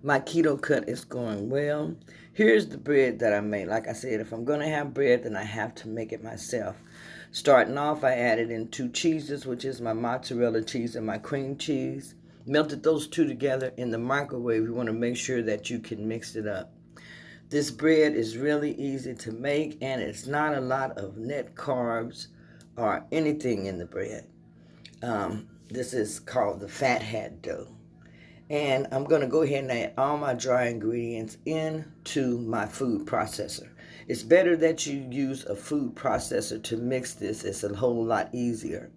My keto cut is going well. Here's the bread that I made. Like I said, if I'm going to have bread, then I have to make it myself. Starting off, I added in 2 cheeses, which is my mozzarella cheese and my cream cheese. Melted those two together in the microwave. You want to make sure that you can mix it up. This bread is really easy to make, and it's not a lot of net carbs or anything in the bread. This is called the fat hat dough. And I'm going to go ahead and add all my dry ingredients into my food processor. It's better that you use a food processor to mix this. It's a whole lot easier.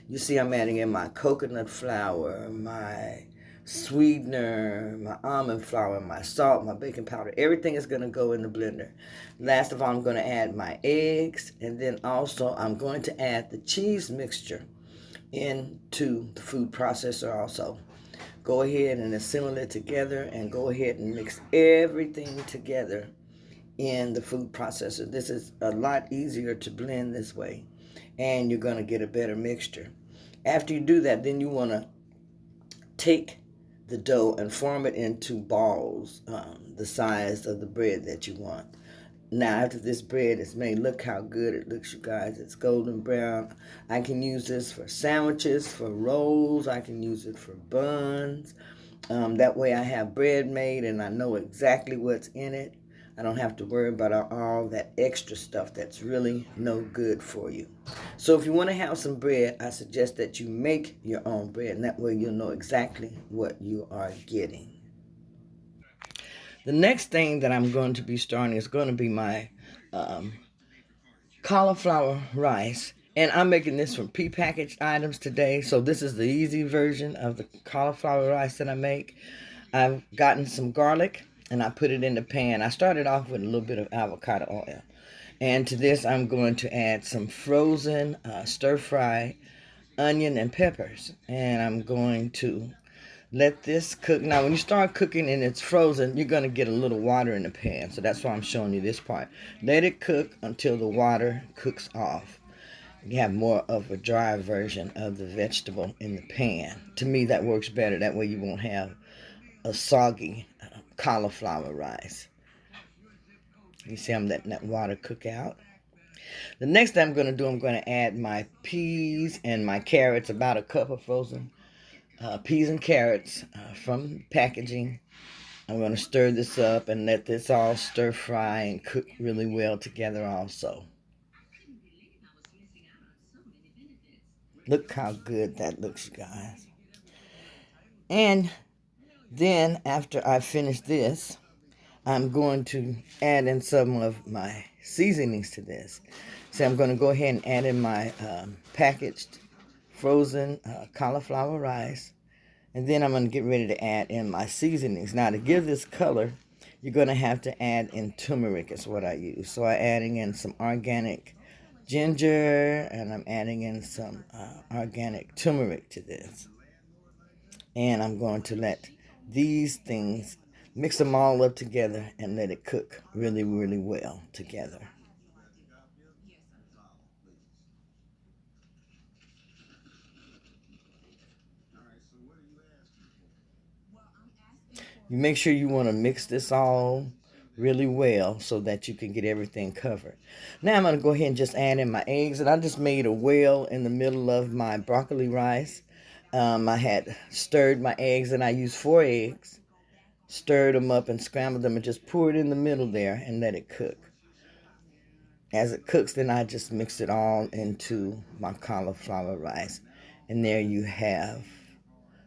You see I'm adding in my coconut flour, my sweetener, my almond flour, my salt, my baking powder. Everything is going to go in the blender. Last of all, I'm going to add my eggs, and then also I'm going to add the cheese mixture into the food processor also. Go ahead and assemble it together and go ahead and mix everything together in the food processor. This is a lot easier to blend this way, and you're going to get a better mixture. After you do that, then you want to take the dough and form it into balls, the size of the bread that you want. Now, after this bread is made, look how good it looks, you guys. It's golden brown. I can use this for sandwiches, for rolls. I can use it for buns. That way I have bread made and I know exactly what's in it. I don't have to worry about all that extra stuff that's really no good for you. So if you want to have some bread, I suggest that you make your own bread, and that way you'll know exactly what you are getting. The next thing that I'm going to be starting is going to be my um, cauliflower rice. And I'm making this from prepackaged items today. So this is the easy version of the cauliflower rice that I make. I've gotten some garlic and I put it in the pan. I started off with a little bit of avocado oil. And to this, I'm going to add some frozen stir-fry onion and peppers. And I'm going to let this cook. Now, when you start cooking and it's frozen, you're going to get a little water in the pan. So that's why I'm showing you this part. Let it cook until the water cooks off. You have more of a dry version of the vegetable in the pan. To me, that works better. That way you won't have a soggy cauliflower rice. You see I'm letting that water cook out. The next thing I'm going to do, I'm going to add my peas and my carrots, about a cup of frozen peas and carrots from packaging. I'm going to stir this up and let this all stir fry and cook really well together also. Look how good that looks, you guys. And then after I finish this, I'm going to add in some of my seasonings to this. So I'm going to go ahead and add in my packaged frozen cauliflower rice. And then I'm going to get ready to add in my seasonings. Now, to give this color, you're going to have to add in turmeric is what I use. So I'm adding in some organic ginger, and I'm adding in some organic turmeric to this. And I'm going to let these things, mix them all up together and let it cook really, really well together. You make sure you want to mix this all really well so that you can get everything covered. Now I'm going to go ahead and just add in my eggs. And I just made a well in the middle of my broccoli rice. I had stirred my eggs, and I used 4 eggs. Stirred them up and scrambled them and just poured it in the middle there and let it cook. As it cooks, then I just mix it all into my cauliflower rice. And there you have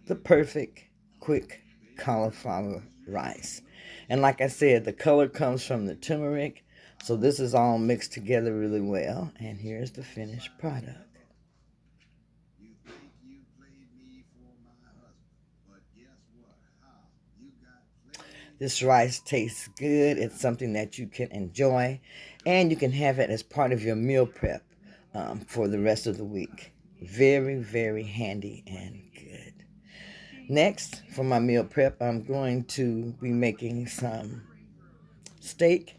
the perfect, quick cauliflower rice. And like I said, the color comes from the turmeric. So this is all mixed together really well. And here's the finished product. This rice tastes good. It's something that you can enjoy, and you can have it as part of your meal prep for the rest of the week. Very, very handy and good. Next, for my meal prep, I'm going to be making some steak.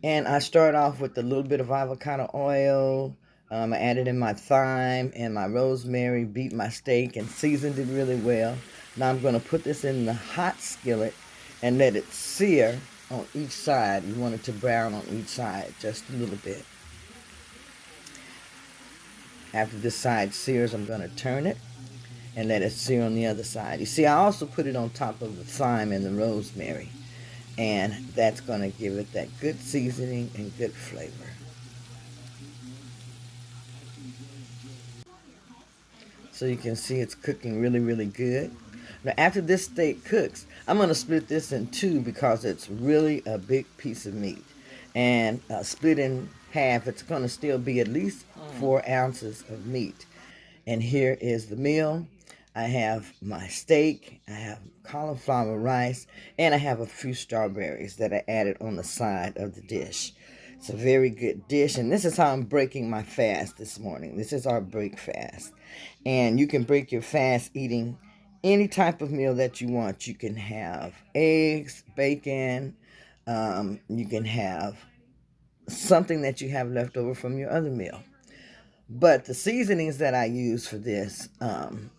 And I start off with a little bit of avocado oil. I added in my thyme and my rosemary, beat my steak and seasoned it really well. Now I'm going to put this in the hot skillet and let it sear on each side. You want it to brown on each side just a little bit. After this side sears, I'm going to turn it and let it sear on the other side. You see, I also put it on top of the thyme and the rosemary, and that's going to give it that good seasoning and good flavor. So you can see it's cooking really, really good. Now, after this steak cooks, I'm going to split this in two because it's really a big piece of meat. And split in half, it's going to still be at least 4 ounces of meat. And here is the meal. I have my steak, I have cauliflower rice, and I have a few strawberries that I added on the side of the dish. It's a very good dish, and this is how I'm breaking my fast this morning. This is our break fast. And you can break your fast eating any type of meal that you want. You can have eggs, bacon, you can have something that you have left over from your other meal. But the seasonings that I use for this,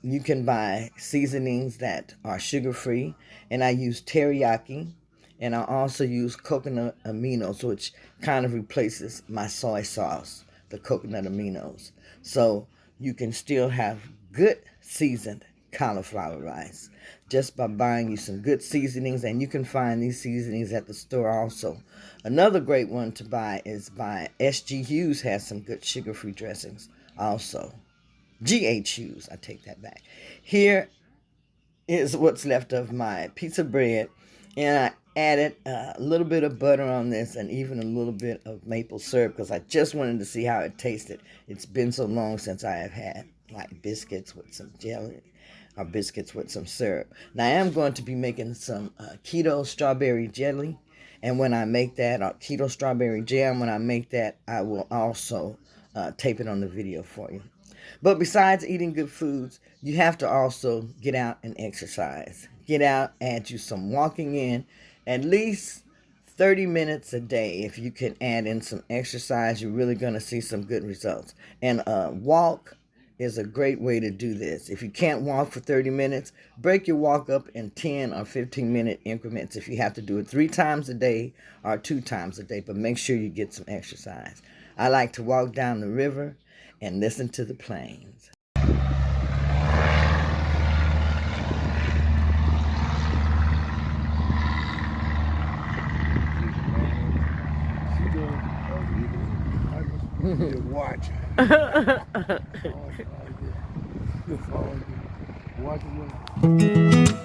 you can buy seasonings that are sugar-free, and I use teriyaki, and I also use coconut aminos, which kind of replaces my soy sauce, the coconut aminos. So you can still have good seasoned cauliflower rice just by buying you some good seasonings, and you can find these seasonings at the store also. Another great one to buy is by S.G. Hughes, has some good sugar-free dressings also. G.H. Hughes, I take that back. Here is what's left of my pizza bread, and I added a little bit of butter on this and even a little bit of maple syrup because I just wanted to see how it tasted. It's been so long since I have had like biscuits with some jelly or biscuits with some syrup. Now I am going to be making some keto strawberry jelly, and when I make that, or keto strawberry jam, when I make that, I will also tape it on the video for you. But besides eating good foods, you have to also get out and exercise. Get out, add you some walking in, at least 30 minutes a day. If you can add in some exercise, you're really going to see some good results. And walk is a great way to do this. If you can't walk for 30 minutes, break your walk up in 10 or 15-minute increments if you have to do it 3 times a day or 2 times a day, but make sure you get some exercise. I like to walk down the river and listen to the plains. Watch. Watch.